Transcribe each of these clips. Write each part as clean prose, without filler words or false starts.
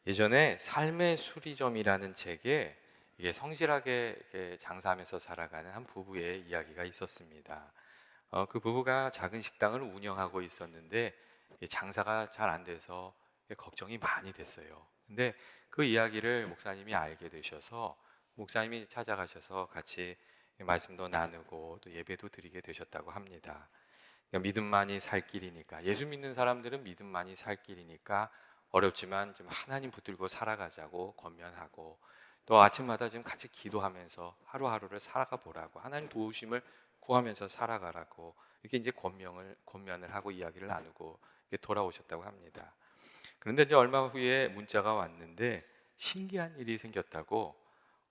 예전에 삶의 수리점이라는 책에 이게 성실하게 이렇게 장사하면서 살아가는 한 부부의 이야기가 있었습니다. 그 부부가 작은 식당을 운영하고 있었는데 이 장사가 잘 안 돼서 걱정이 많이 됐어요. 근데 그 이야기를 목사님이 알게 되셔서 목사님이 찾아가셔서 같이 말씀도 나누고 또 예배도 드리게 되셨다고 합니다. 그러니까 믿음만이 살 길이니까, 예수 믿는 사람들은 믿음만이 살 길이니까 어렵지만 좀 하나님 붙들고 살아가자고 권면하고, 또 아침마다 좀 같이 기도하면서 하루하루를 살아가 보라고, 하나님 도우심을 구하면서 살아가라고 이렇게 이제 권면을 하고 이야기를 나누고 이렇게 돌아오셨다고 합니다. 그런데 이제 얼마 후에 문자가 왔는데 신기한 일이 생겼다고,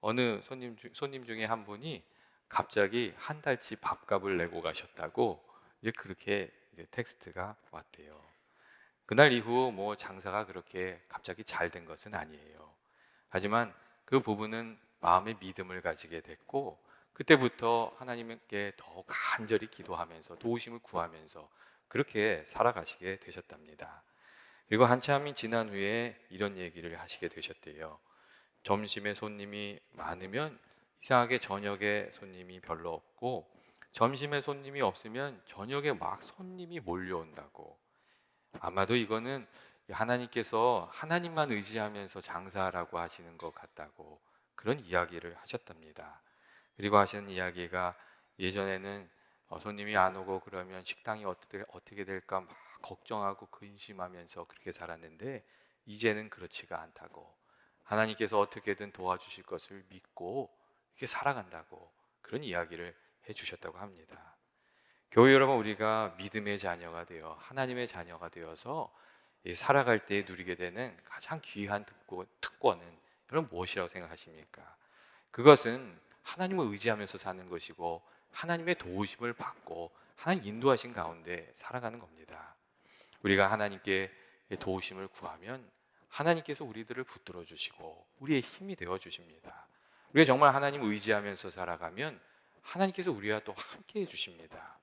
어느 손님 중에 한 분이 갑자기 한 달치 밥값을 내고 가셨다고, 이제 그렇게 이제 텍스트가 왔대요. 그날 이후 뭐 장사가 그렇게 갑자기 잘 된 것은 아니에요. 하지만 그 부부는 마음의 믿음을 가지게 됐고, 그때부터 하나님께 더 간절히 기도하면서 도우심을 구하면서 그렇게 살아가시게 되셨답니다. 그리고 한참이 지난 후에 이런 얘기를 하시게 되셨대요. 점심에 손님이 많으면 이상하게 저녁에 손님이 별로 없고, 점심에 손님이 없으면 저녁에 막 손님이 몰려온다고. 아마도 이거는 하나님께서 하나님만 의지하면서 장사하라고 하시는 것 같다고 그런 이야기를 하셨답니다. 그리고 하시는 이야기가, 예전에는 손님이 안 오고 그러면 식당이 어떻게 될까 막 걱정하고 근심하면서 그렇게 살았는데 이제는 그렇지가 않다고, 하나님께서 어떻게든 도와주실 것을 믿고 이렇게 살아간다고 그런 이야기를 해주셨다고 합니다. 교회 여러분, 우리가 믿음의 자녀가 되어 하나님의 자녀가 되어서 살아갈 때 누리게 되는 가장 귀한 특권은 여러분 무엇이라고 생각하십니까? 그것은 하나님을 의지하면서 사는 것이고, 하나님의 도우심을 받고 하나님 인도하신 가운데 살아가는 겁니다. 우리가 하나님께 도우심을 구하면 하나님께서 우리들을 붙들어 주시고 우리의 힘이 되어 주십니다. 우리가 정말 하나님을 의지하면서 살아가면 하나님께서 우리와 또 함께 해 주십니다.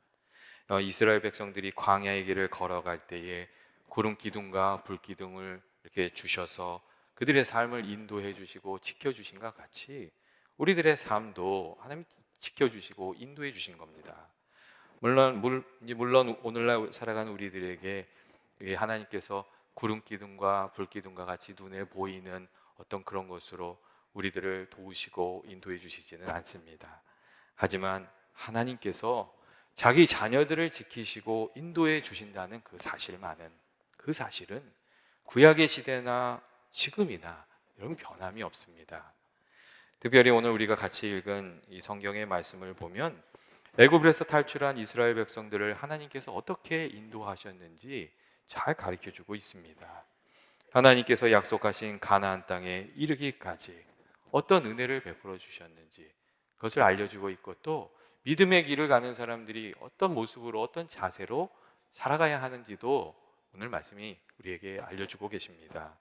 이스라엘 백성들이 광야의 길을 걸어갈 때에 구름 기둥과 불 기둥을 이렇게 주셔서 그들의 삶을 인도해 주시고 지켜 주신 것 같이 우리들의 삶도 하나님 지켜 주시고 인도해 주신 겁니다. 물론 오늘날 살아가는 우리들에게 하나님께서 구름 기둥과 불 기둥과 같이 눈에 보이는 어떤 그런 것으로 우리들을 도우시고 인도해 주시지는 않습니다. 하지만 하나님께서 자기 자녀들을 지키시고 인도해 주신다는 그 사실은 구약의 시대나 지금이나 이런 변함이 없습니다. 특별히 오늘 우리가 같이 읽은 이 성경의 말씀을 보면 애굽에서 탈출한 이스라엘 백성들을 하나님께서 어떻게 인도하셨는지 잘 가르쳐 주고 있습니다. 하나님께서 약속하신 가나안 땅에 이르기까지 어떤 은혜를 베풀어 주셨는지 그것을 알려주고 있고, 또 믿음의 길을 가는 사람들이 어떤 모습으로 어떤 자세로 살아가야 하는지도 오늘 말씀이 우리에게 알려주고 계십니다.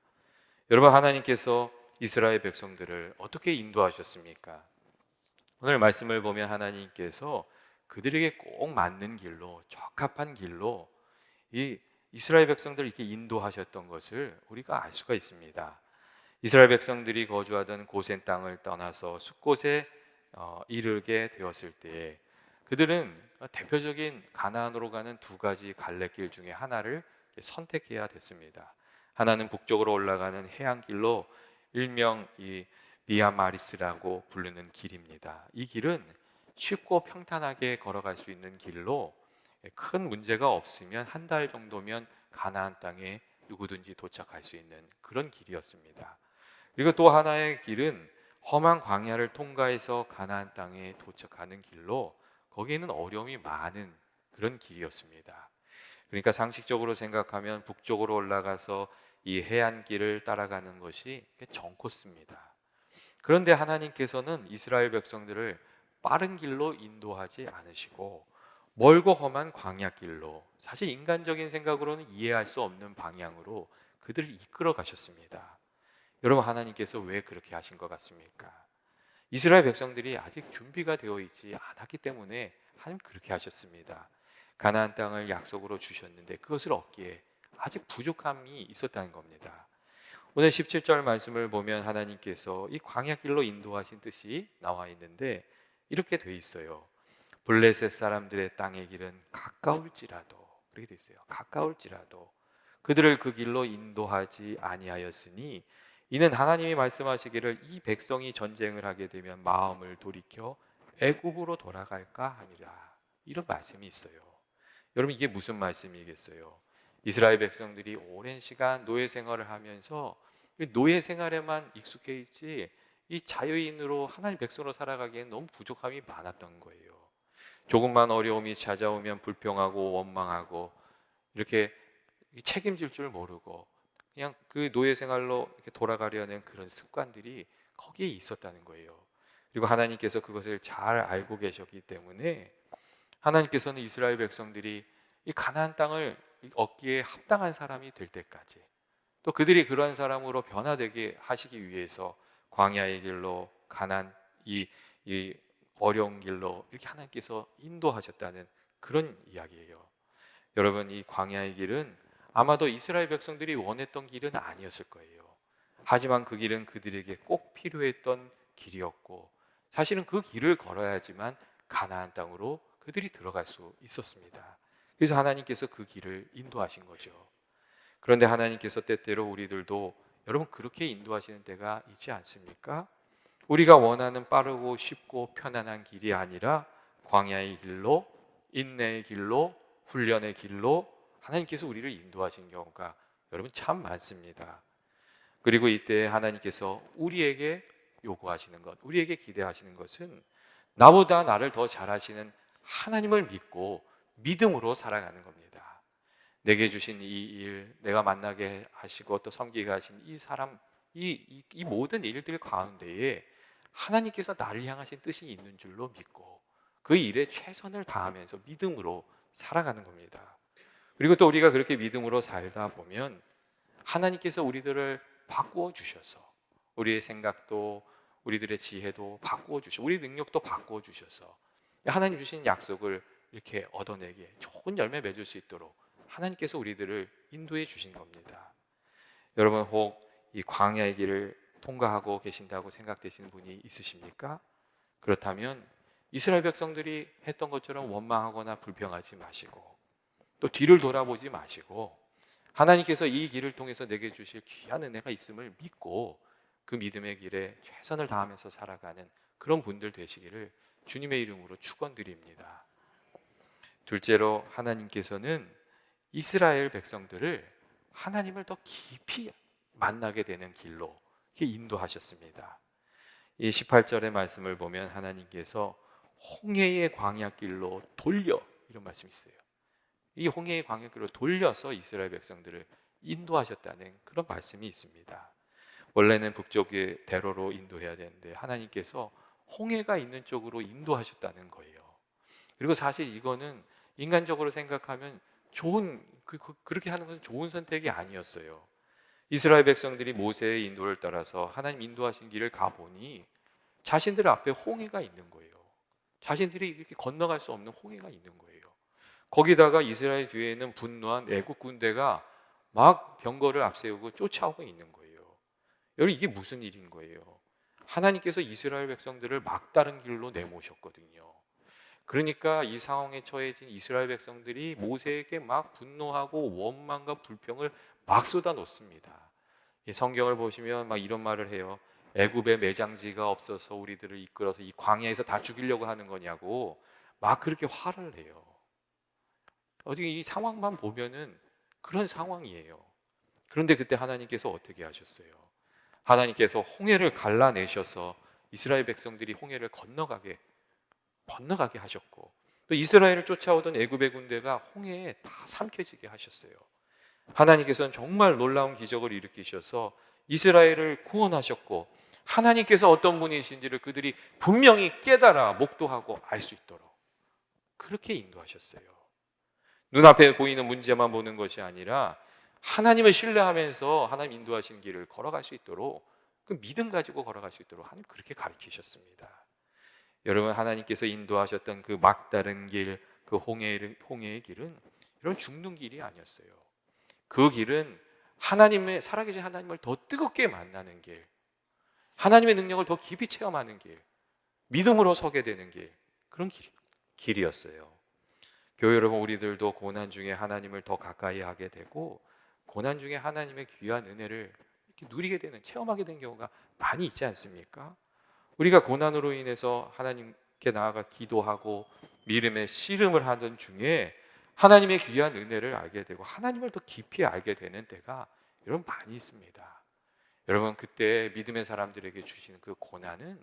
여러분, 하나님께서 이스라엘 백성들을 어떻게 인도하셨습니까? 오늘 말씀을 보면 하나님께서 그들에게 꼭 맞는 길로, 적합한 길로 이 이스라엘 백성들을 이렇게 인도하셨던 것을 우리가 알 수가 있습니다. 이스라엘 백성들이 거주하던 고센 땅을 떠나서 숫곳에 이르게 되었을 때 그들은 대표적인 가나안으로 가는 두 가지 갈래길 중에 하나를 선택해야 됐습니다. 하나는 북쪽으로 올라가는 해안길로 일명 이 비아마리스라고 부르는 길입니다. 이 길은 쉽고 평탄하게 걸어갈 수 있는 길로 큰 문제가 없으면 한 달 정도면 가나안 땅에 누구든지 도착할 수 있는 그런 길이었습니다. 그리고 또 하나의 길은 험한 광야를 통과해서 가나안 땅에 도착하는 길로, 거기에는 어려움이 많은 그런 길이었습니다. 그러니까 상식적으로 생각하면 북쪽으로 올라가서 이 해안길을 따라가는 것이 정코스입니다. 그런데 하나님께서는 이스라엘 백성들을 빠른 길로 인도하지 않으시고 멀고 험한 광야길로, 사실 인간적인 생각으로는 이해할 수 없는 방향으로 그들을 이끌어 가셨습니다. 여러분, 하나님께서 왜 그렇게 하신 것 같습니까? 이스라엘 백성들이 아직 준비가 되어 있지 않았기 때문에 하나님 그렇게 하셨습니다. 가나안 땅을 약속으로 주셨는데 그것을 얻기에 아직 부족함이 있었다는 겁니다. 오늘 17절 말씀을 보면 하나님께서 이 광야 길로 인도하신 뜻이 나와 있는데 이렇게 돼 있어요. 블레셋 사람들의 땅의 길은 가까울지라도, 그렇게 돼 있어요. 가까울지라도 그들을 그 길로 인도하지 아니하였으니 이는 하나님이 말씀하시기를 이 백성이 전쟁을 하게 되면 마음을 돌이켜 애굽으로 돌아갈까 함이라. 이런 말씀이 있어요. 여러분, 이게 무슨 말씀이겠어요? 이스라엘 백성들이 오랜 시간 노예 생활을 하면서 노예 생활에만 익숙해 있지 이 자유인으로 하나님 백성으로 살아가기엔 너무 부족함이 많았던 거예요. 조금만 어려움이 찾아오면 불평하고 원망하고 이렇게 책임질 줄 모르고 그냥 그 노예 생활로 이렇게 돌아가려는 그런 습관들이 거기에 있었다는 거예요. 그리고 하나님께서 그것을 잘 알고 계셨기 때문에 하나님께서는 이스라엘 백성들이 이 가나안 땅을 얻기에 합당한 사람이 될 때까지, 또 그들이 그러한 사람으로 변화되게 하시기 위해서 광야의 길로 가나안 이 어려운 길로 이렇게 하나님께서 인도하셨다는 그런 이야기예요. 여러분, 이 광야의 길은 아마도 이스라엘 백성들이 원했던 길은 아니었을 거예요. 하지만 그 길은 그들에게 꼭 필요했던 길이었고, 사실은 그 길을 걸어야지만 가나안 땅으로 그들이 들어갈 수 있었습니다. 그래서 하나님께서 그 길을 인도하신 거죠. 그런데 하나님께서 때때로 우리들도 여러분 그렇게 인도하시는 때가 있지 않습니까? 우리가 원하는 빠르고 쉽고 편안한 길이 아니라 광야의 길로, 인내의 길로, 훈련의 길로 하나님께서 우리를 인도하신 경우가 여러분 참 많습니다. 그리고 이때 하나님께서 우리에게 요구하시는 것, 우리에게 기대하시는 것은 나보다 나를 더 잘하시는 하나님을 믿고 믿음으로 살아가는 겁니다. 내게 주신 이 일, 내가 만나게 하시고 또 섬기게 하신 이 사람, 이 모든 일들 가운데에 하나님께서 나를 향하신 뜻이 있는 줄로 믿고 그 일에 최선을 다하면서 믿음으로 살아가는 겁니다. 그리고 또 우리가 그렇게 믿음으로 살다 보면 하나님께서 우리들을 바꾸어 주셔서 우리의 생각도 우리들의 지혜도 바꾸어 주셔서 우리 능력도 바꾸어 주셔서 하나님 주신 약속을 이렇게 얻어내게 좋은 열매 맺을 수 있도록 하나님께서 우리들을 인도해 주신 겁니다. 여러분, 혹 이 광야의 길을 통과하고 계신다고 생각되시는 분이 있으십니까? 그렇다면 이스라엘 백성들이 했던 것처럼 원망하거나 불평하지 마시고 또 뒤를 돌아보지 마시고 하나님께서 이 길을 통해서 내게 주실 귀한 은혜가 있음을 믿고 그 믿음의 길에 최선을 다하면서 살아가는 그런 분들 되시기를 주님의 이름으로 축원드립니다. 둘째로, 하나님께서는 이스라엘 백성들을 하나님을 더 깊이 만나게 되는 길로 인도하셨습니다. 이 18절의 말씀을 보면 하나님께서 홍해의 광야길로 돌려, 이런 말씀이 있어요. 이 홍해의 광야길로 돌려서 이스라엘 백성들을 인도하셨다는 그런 말씀이 있습니다. 원래는 북쪽의 대로로 인도해야 되는데 하나님께서 홍해가 있는 쪽으로 인도하셨다는 거예요. 그리고 사실 이거는 인간적으로 생각하면 그렇게 하는 것은 좋은 선택이 아니었어요. 이스라엘 백성들이 모세의 인도를 따라서 하나님 인도하신 길을 가보니 자신들 앞에 홍해가 있는 거예요. 자신들이 이렇게 건너갈 수 없는 홍해가 있는 거예요. 거기다가 이스라엘 뒤에는 분노한 애국 군대가 막 병거를 앞세우고 쫓아오고 있는 거예요. 여러분, 이게 무슨 일인 거예요? 하나님께서 이스라엘 백성들을 막다른 길로 내모셨거든요. 그러니까 이 상황에 처해진 이스라엘 백성들이 모세에게 막 분노하고 원망과 불평을 막 쏟아놓습니다. 성경을 보시면 막 이런 말을 해요. 애굽에 매장지가 없어서 우리들을 이끌어서 이 광야에서 다 죽이려고 하는 거냐고 막 그렇게 화를 해요. 어떻게 이 상황만 보면은 그런 상황이에요. 그런데 그때 하나님께서 어떻게 하셨어요? 하나님께서 홍해를 갈라내셔서 이스라엘 백성들이 홍해를 건너가게 하셨고 또 이스라엘을 쫓아오던 애굽의 군대가 홍해에 다 삼켜지게 하셨어요. 하나님께서는 정말 놀라운 기적을 일으키셔서 이스라엘을 구원하셨고 하나님께서 어떤 분이신지를 그들이 분명히 깨달아 목도하고 알 수 있도록 그렇게 인도하셨어요. 눈앞에 보이는 문제만 보는 것이 아니라 하나님을 신뢰하면서 하나님 인도하신 길을 걸어갈 수 있도록 그 믿음 가지고 걸어갈 수 있도록 하나님 그렇게 가르치셨습니다. 여러분, 하나님께서 인도하셨던 그 막다른 길, 그 홍해의 길은 이런 죽는 길이 아니었어요. 그 길은 하나님의 살아계신 하나님을 더 뜨겁게 만나는 길, 하나님의 능력을 더 깊이 체험하는 길, 믿음으로 서게 되는 길, 그런 길이었어요. 교회 여러분, 우리들도 고난 중에 하나님을 더 가까이 하게 되고 고난 중에 하나님의 귀한 은혜를 이렇게 누리게 되는, 체험하게 된 경우가 많이 있지 않습니까? 우리가 고난으로 인해서 하나님께 나아가 기도하고 믿음의 씨름을 하던 중에 하나님의 귀한 은혜를 알게 되고 하나님을 더 깊이 알게 되는 때가 여러분 많이 있습니다. 여러분, 그때 믿음의 사람들에게 주시는 그 고난은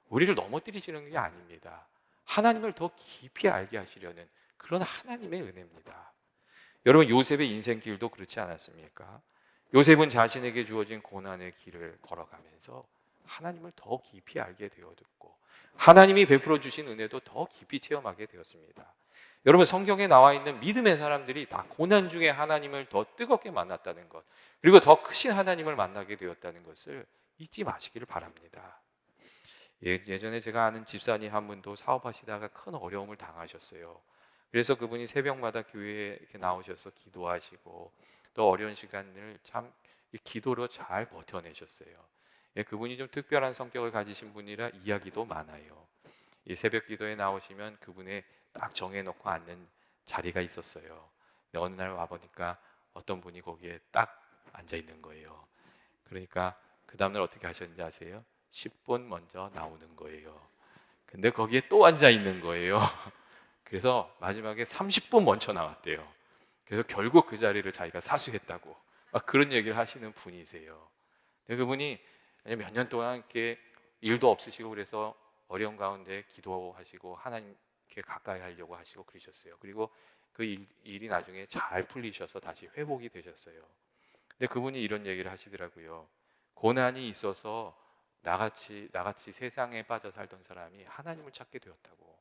우리를 넘어뜨리시는 게 아닙니다. 하나님을 더 깊이 알게 하시려는 그런 하나님의 은혜입니다. 여러분, 요셉의 인생길도 그렇지 않았습니까? 요셉은 자신에게 주어진 고난의 길을 걸어가면서 하나님을 더 깊이 알게 되었고 하나님이 베풀어 주신 은혜도 더 깊이 체험하게 되었습니다. 여러분, 성경에 나와 있는 믿음의 사람들이 다 고난 중에 하나님을 더 뜨겁게 만났다는 것, 그리고 더 크신 하나님을 만나게 되었다는 것을 잊지 마시기를 바랍니다. 예전에 제가 아는 집사님 한 분도 사업하시다가 큰 어려움을 당하셨어요. 그래서 그분이 새벽마다 교회에 이렇게 나오셔서 기도하시고 또 어려운 시간을 참 기도로 잘 버텨내셨어요. 그분이 좀 특별한 성격을 가지신 분이라 이야기도 많아요. 이 새벽 기도에 나오시면 그분의 딱 정해놓고 앉는 자리가 있었어요. 근데 어느 날 와보니까 어떤 분이 거기에 딱 앉아 있는 거예요. 그러니까 그 다음날 어떻게 하셨는지 아세요? 10분 먼저 나오는 거예요. 근데 거기에 또 앉아 있는 거예요. 그래서 마지막에 30분 먼저 나왔대요. 그래서 결국 그 자리를 자기가 사수했다고 막 그런 얘기를 하시는 분이세요. 근데 그분이 몇 년 동안 이렇게 일도 없으시고 그래서 어려운 가운데 기도하시고 하나님께 가까이 하려고 하시고 그러셨어요. 그리고 그 일이 나중에 잘 풀리셔서 다시 회복이 되셨어요. 근데 그분이 이런 얘기를 하시더라고요. 고난이 있어서 나같이 세상에 빠져 살던 사람이 하나님을 찾게 되었다고.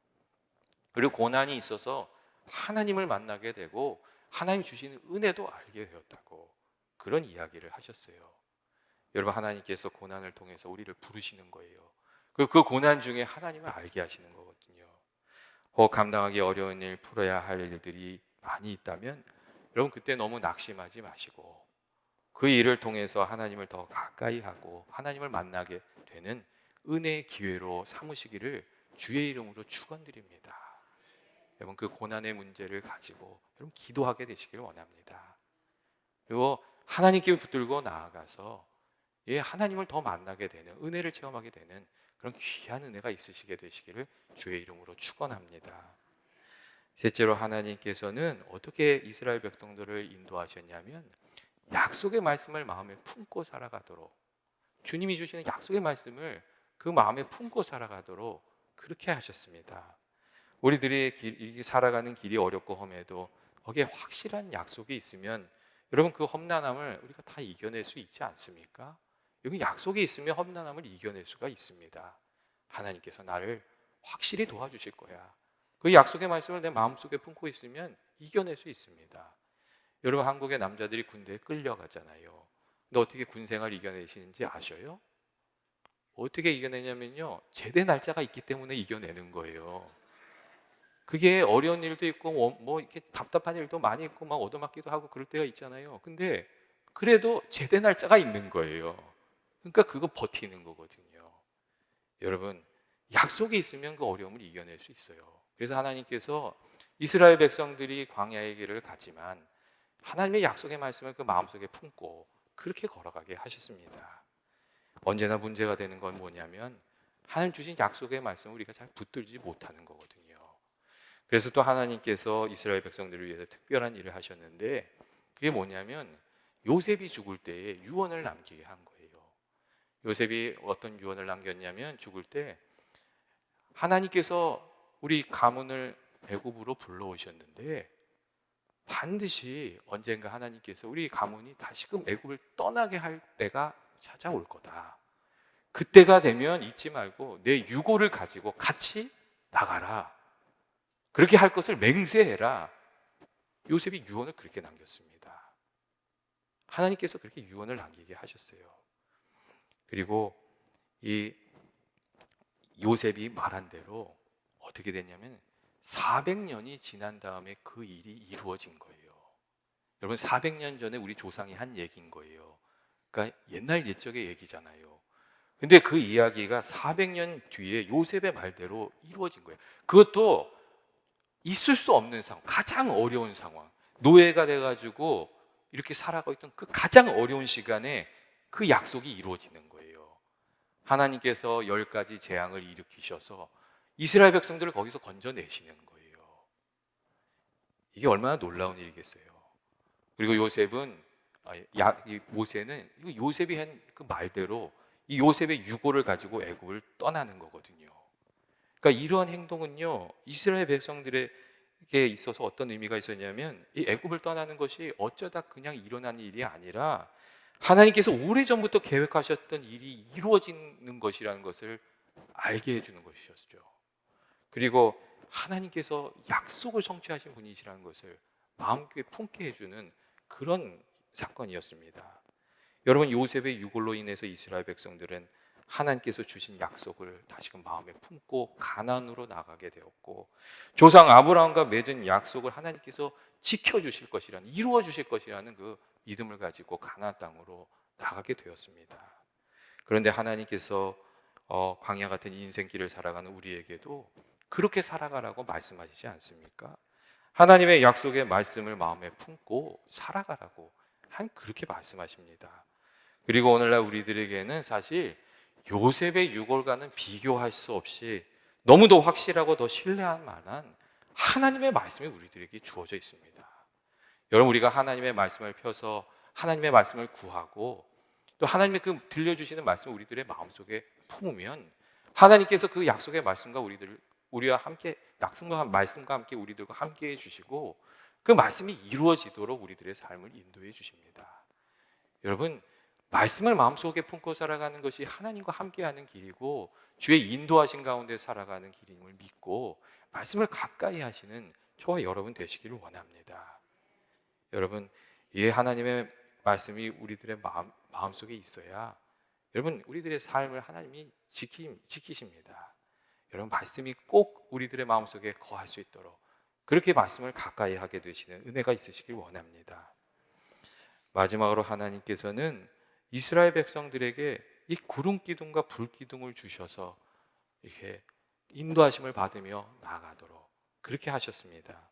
그리고 고난이 있어서 하나님을 만나게 되고 하나님 주시는 은혜도 알게 되었다고, 그런 이야기를 하셨어요. 여러분, 하나님께서 고난을 통해서 우리를 부르시는 거예요. 그 고난 중에 하나님을 알게 하시는 거거든요. 감당하기 어려운 일, 풀어야 할 일들이 많이 있다면 여러분, 그때 너무 낙심하지 마시고 그 일을 통해서 하나님을 더 가까이 하고 하나님을 만나게 되는 은혜의 기회로 삼으시기를 주의 이름으로 축원드립니다. 여러분, 그 고난의 문제를 가지고 여러분 기도하게 되시길 원합니다. 그리고 하나님께 붙들고 나아가서 하나님을 더 만나게 되는, 은혜를 체험하게 되는 그런 귀한 은혜가 있으시게 되시기를 주의 이름으로 축원합니다. 셋째로, 하나님께서는 어떻게 이스라엘 백성들을 인도하셨냐면 약속의 말씀을 마음에 품고 살아가도록, 주님이 주시는 약속의 말씀을 그 마음에 품고 살아가도록 그렇게 하셨습니다. 우리들이 살아가는 길이 어렵고 험해도 거기에 확실한 약속이 있으면 여러분, 그 험난함을 우리가 다 이겨낼 수 있지 않습니까? 여기 약속이 있으면 험난함을 이겨낼 수가 있습니다. 하나님께서 나를 확실히 도와주실 거야. 그 약속의 말씀을 내 마음속에 품고 있으면 이겨낼 수 있습니다. 여러분, 한국의 남자들이 군대에 끌려가잖아요. 근데 어떻게 군생활 이겨내시는지 아셔요? 어떻게 이겨내냐면요, 제대 날짜가 있기 때문에 이겨내는 거예요. 그게 어려운 일도 있고 뭐 이렇게 답답한 일도 많이 있고 막 얻어맞기도 하고 그럴 때가 있잖아요. 근데 그래도 제대 날짜가 있는 거예요. 그러니까 그거 버티는 거거든요. 여러분, 약속이 있으면 그 어려움을 이겨낼 수 있어요. 그래서 하나님께서 이스라엘 백성들이 광야의 길을 갔지만 하나님의 약속의 말씀을 그 마음속에 품고 그렇게 걸어가게 하셨습니다. 언제나 문제가 되는 건 뭐냐면 하나님 주신 약속의 말씀을 우리가 잘 붙들지 못하는 거거든요. 그래서 또 하나님께서 이스라엘 백성들을 위해서 특별한 일을 하셨는데 그게 뭐냐면 요셉이 죽을 때에 유언을 남기게 한 거예요. 요셉이 어떤 유언을 남겼냐면 죽을 때 하나님께서 우리 가문을 애굽으로 불러오셨는데 반드시 언젠가 하나님께서 우리 가문이 다시금 애굽을 떠나게 할 때가 찾아올 거다. 그때가 되면 잊지 말고 내 유고를 가지고 같이 나가라. 그렇게 할 것을 맹세해라. 요셉이 유언을 그렇게 남겼습니다. 하나님께서 그렇게 유언을 남기게 하셨어요. 그리고 이 요셉이 말한 대로 어떻게 됐냐면 400년이 지난 다음에 그 일이 이루어진 거예요. 여러분 400년 전에 우리 조상이 한 얘기인 거예요. 그러니까 옛날 옛적의 얘기잖아요. 근데 그 이야기가 400년 뒤에 요셉의 말대로 이루어진 거예요. 그것도 있을 수 없는 상황, 가장 어려운 상황, 노예가 돼가지고 이렇게 살아가고 있던 그 가장 어려운 시간에 그 약속이 이루어지는 거예요. 하나님께서 10가지 재앙을 일으키셔서 이스라엘 백성들을 거기서 건져내시는 거예요. 이게 얼마나 놀라운 일이겠어요. 그리고 요셉은 모세는 요셉이 한 그 말대로 이 요셉의 유고를 가지고 애굽을 떠나는 거거든요. 그러니까 이러한 행동은요, 이스라엘 백성들에게 있어서 어떤 의미가 있었냐면, 이 애굽을 떠나는 것이 어쩌다 그냥 일어난 일이 아니라 하나님께서 오래전부터 계획하셨던 일이 이루어지는 것이라는 것을 알게 해주는 것이었죠. 그리고 하나님께서 약속을 성취하신 분이시라는 것을 마음껏 품게 해주는 그런 사건이었습니다. 여러분, 요셉의 유골로 인해서 이스라엘 백성들은 하나님께서 주신 약속을 다시금 마음에 품고 가나안으로 나가게 되었고, 조상 아브라함과 맺은 약속을 하나님께서 지켜주실 것이라는, 이루어 주실 것이라는 그 믿음을 가지고 가나안 땅으로 나가게 되었습니다. 그런데 하나님께서 광야 같은 인생길을 살아가는 우리에게도 그렇게 살아가라고 말씀하시지 않습니까? 하나님의 약속의 말씀을 마음에 품고 살아가라고 그렇게 말씀하십니다. 그리고 오늘날 우리들에게는 사실 요셉의 유골과는 비교할 수 없이 너무도 확실하고 더 신뢰할 만한 하나님의 말씀이 우리들에게 주어져 있습니다. 여러분, 우리가 하나님의 말씀을 펴서 하나님의 말씀을 구하고 또 하나님의 그 들려주시는 말씀을 우리들의 마음속에 품으면 하나님께서 그 약속의 말씀과 우리와 함께, 약속과 말씀과 함께 우리들과 함께 해주시고 그 말씀이 이루어지도록 우리들의 삶을 인도해 주십니다. 여러분, 말씀을 마음속에 품고 살아가는 것이 하나님과 함께하는 길이고 주의 인도하신 가운데 살아가는 길임을 믿고 말씀을 가까이 하시는 저와 여러분 되시기를 원합니다. 여러분, 이 하나님의 말씀이 우리들의 마음속에 있어야 여러분, 우리들의 삶을 하나님이 지키십니다. 여러분, 말씀이 꼭 우리들의 마음속에 거할 수 있도록 그렇게 말씀을 가까이 하게 되시는 은혜가 있으시길 원합니다. 마지막으로 하나님께서는 이스라엘 백성들에게 이 구름 기둥과 불 기둥을 주셔서 이렇게 인도하심을 받으며 나아가도록 그렇게 하셨습니다.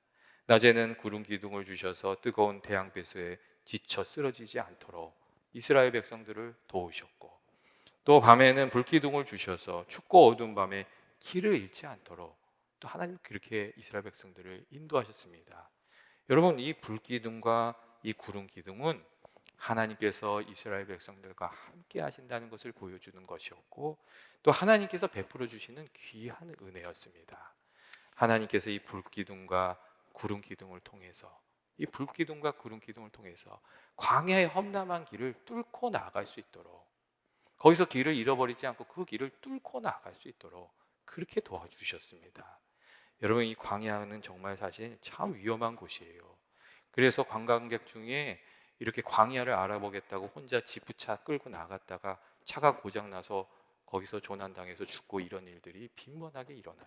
낮에는 구름 기둥을 주셔서 뜨거운 태양빛에 지쳐 쓰러지지 않도록 이스라엘 백성들을 도우셨고, 또 밤에는 불 기둥을 주셔서 춥고 어두운 밤에 길을 잃지 않도록 또 하나님 그렇게 이스라엘 백성들을 인도하셨습니다. 여러분, 이 불 기둥과 이 구름 기둥은 하나님께서 이스라엘 백성들과 함께 하신다는 것을 보여주는 것이었고, 또 하나님께서 베풀어 주시는 귀한 은혜였습니다. 하나님께서 이 불기둥과 구름 기둥을 통해서, 이 불기둥과 구름 기둥을 통해서 광야의 험난한 길을 뚫고 나아갈 수 있도록, 거기서 길을 잃어버리지 않고 그 길을 뚫고 나아갈 수 있도록 그렇게 도와주셨습니다. 여러분, 이 광야는 정말 사실 참 위험한 곳이에요. 그래서 관광객 중에 이렇게 광야를 알아보겠다고 혼자 지프차 끌고 나갔다가 차가 고장나서 거기서 조난당해서 죽고 이런 일들이 빈번하게 일어나요.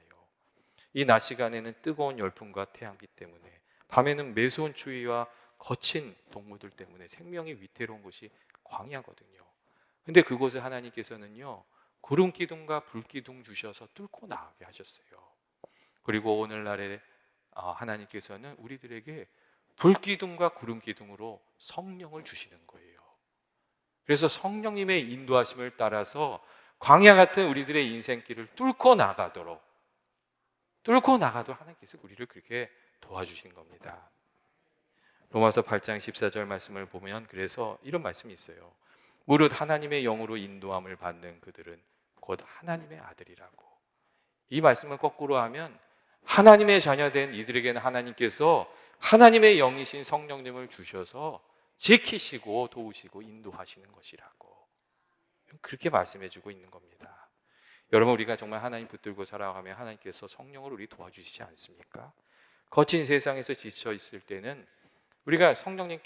이 낮 시간에는 뜨거운 열풍과 태양빛 때문에, 밤에는 매서운 추위와 거친 동무들 때문에 생명이 위태로운 곳이 광야거든요. 근데 그곳에 하나님께서는요, 구름 기둥과 불 기둥 주셔서 뚫고 나가게 하셨어요. 그리고 오늘날에 하나님께서는 우리들에게 불기둥과 구름기둥으로 성령을 주시는 거예요. 그래서 성령님의 인도하심을 따라서 광야 같은 우리들의 인생길을 뚫고 나가도록 하나님께서 우리를 그렇게 도와주신 겁니다. 로마서 8장 14절 말씀을 보면 그래서 이런 말씀이 있어요. 무릇 하나님의 영으로 인도함을 받는 그들은 곧 하나님의 아들이라고. 이 말씀을 거꾸로 하면 하나님의 자녀된 이들에게는 하나님께서 하나님의 영이신 성령님을 주셔서 지키시고 도우시고 인도하시는 것이라고 그렇게 말씀해주고 있는 겁니다. 여러분, 우리가 정말 하나님 붙들고 살아가면 하나님께서 성령을 우리 도와주시지 않습니까? 거친 세상에서 지쳐 있을 때는 우리가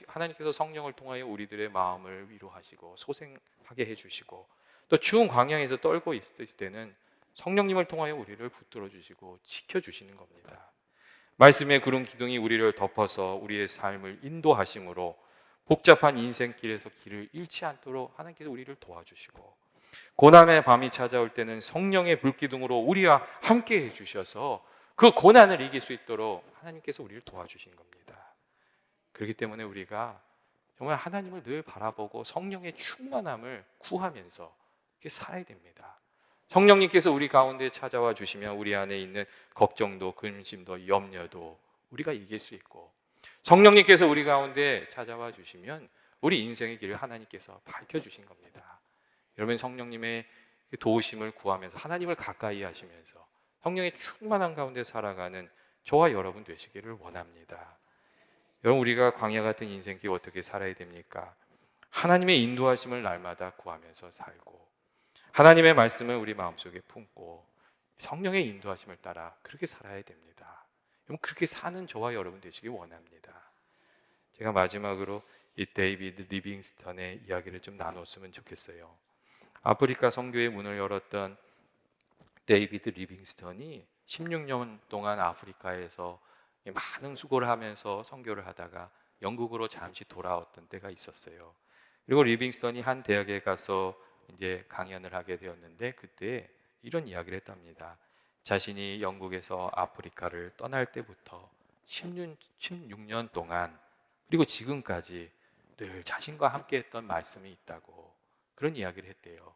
하나님께서 성령을 통하여 우리들의 마음을 위로하시고 소생하게 해주시고, 또 추운 광야에서 떨고 있을 때는 성령님을 통하여 우리를 붙들어 주시고 지켜주시는 겁니다. 말씀의 구름 기둥이 우리를 덮어서 우리의 삶을 인도하심으로 복잡한 인생길에서 길을 잃지 않도록 하나님께서 우리를 도와주시고, 고난의 밤이 찾아올 때는 성령의 불기둥으로 우리와 함께 해주셔서 그 고난을 이길 수 있도록 하나님께서 우리를 도와주신 겁니다. 그렇기 때문에 우리가 정말 하나님을 늘 바라보고 성령의 충만함을 구하면서 이렇게 살아야 됩니다. 성령님께서 우리 가운데 찾아와 주시면 우리 안에 있는 걱정도 근심도 염려도 우리가 이길 수 있고, 성령님께서 우리 가운데 찾아와 주시면 우리 인생의 길을 하나님께서 밝혀주신 겁니다. 여러분, 성령님의 도우심을 구하면서 하나님을 가까이 하시면서 성령의 충만한 가운데 살아가는 저와 여러분 되시기를 원합니다. 여러분, 우리가 광야 같은 인생길 어떻게 살아야 됩니까? 하나님의 인도하심을 날마다 구하면서 살고, 하나님의 말씀을 우리 마음속에 품고 성령의 인도하심을 따라 그렇게 살아야 됩니다. 여러분, 그렇게 사는 저와 여러분 되시기 원합니다. 제가 마지막으로 이 데이비드 리빙스턴의 이야기를 좀 나눴으면 좋겠어요. 아프리카 선교의 문을 열었던 데이비드 리빙스턴이 16년 동안 아프리카에서 많은 수고를 하면서 선교를 하다가 영국으로 잠시 돌아왔던 때가 있었어요. 그리고 리빙스턴이 한 대학에 가서 이제 강연을 하게 되었는데, 그때 이런 이야기를 했답니다. 자신이 영국에서 아프리카를 떠날 때부터 16년 동안 그리고 지금까지 늘 자신과 함께 했던 말씀이 있다고, 그런 이야기를 했대요.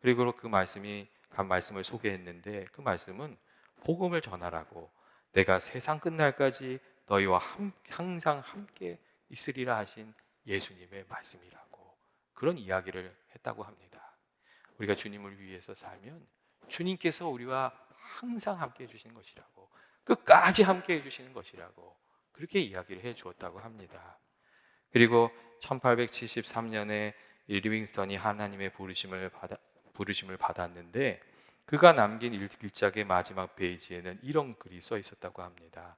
그리고 그 말씀을 소개했는데, 그 말씀은 복음을 전하라고, 내가 세상 끝날까지 너희와 항상 함께 있으리라 하신 예수님의 말씀이라고, 그런 이야기를 했다고 합니다. 우리가 주님을 위해서 살면 주님께서 우리와 항상 함께 해주시는 것이라고, 끝까지 함께 해주시는 것이라고, 그렇게 이야기를 해 주었다고 합니다. 그리고 1873년에 리빙스턴이 하나님의 부르심을 받았는데, 그가 남긴 일작의 마지막 페이지에는 이런 글이 써 있었다고 합니다.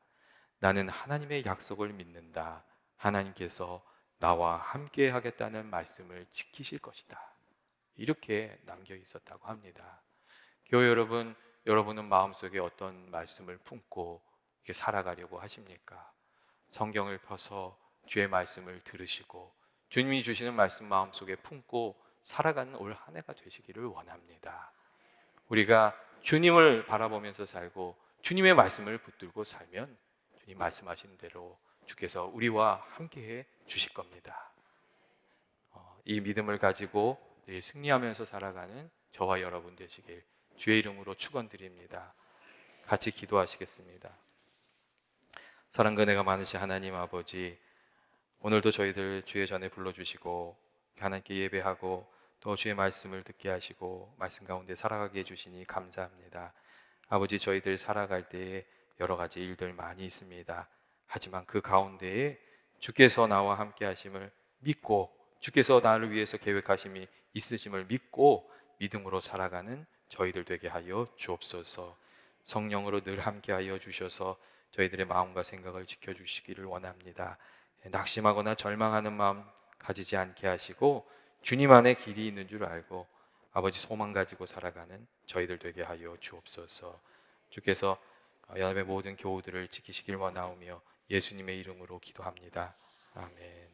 나는 하나님의 약속을 믿는다. 하나님께서 나와 함께 하겠다는 말씀을 지키실 것이다. 이렇게 남겨 있었다고 합니다. 교회 여러분, 여러분은 마음속에 어떤 말씀을 품고 이렇게 살아가려고 하십니까? 성경을 펴서 주의 말씀을 들으시고 주님이 주시는 말씀 마음속에 품고 살아가는 올 한 해가 되시기를 원합니다. 우리가 주님을 바라보면서 살고 주님의 말씀을 붙들고 살면 주님 말씀하신 대로 주께서 우리와 함께해 주실 겁니다. 이 믿음을 가지고 늘 승리하면서 살아가는 저와 여러분 되시길 주의 이름으로 축원드립니다. 같이 기도하시겠습니다. 사랑과 은혜가 많으신 하나님 아버지, 오늘도 저희들 주의 전에 불러주시고 하나님께 예배하고 또 주의 말씀을 듣게 하시고 말씀 가운데 살아가게 해주시니 감사합니다. 아버지, 저희들 살아갈 때에 여러 가지 일들 많이 있습니다. 하지만 그 가운데에 주께서 나와 함께 하심을 믿고, 주께서 나를 위해서 계획하심이 있으심을 믿고 믿음으로 살아가는 저희들 되게 하여 주옵소서. 성령으로 늘 함께 하여 주셔서 저희들의 마음과 생각을 지켜주시기를 원합니다. 낙심하거나 절망하는 마음 가지지 않게 하시고 주님 안에 길이 있는 줄 알고 아버지 소망 가지고 살아가는 저희들 되게 하여 주옵소서. 주께서 연합의 모든 교우들을 지키시길 원하오며 예수님의 이름으로 기도합니다. 아멘.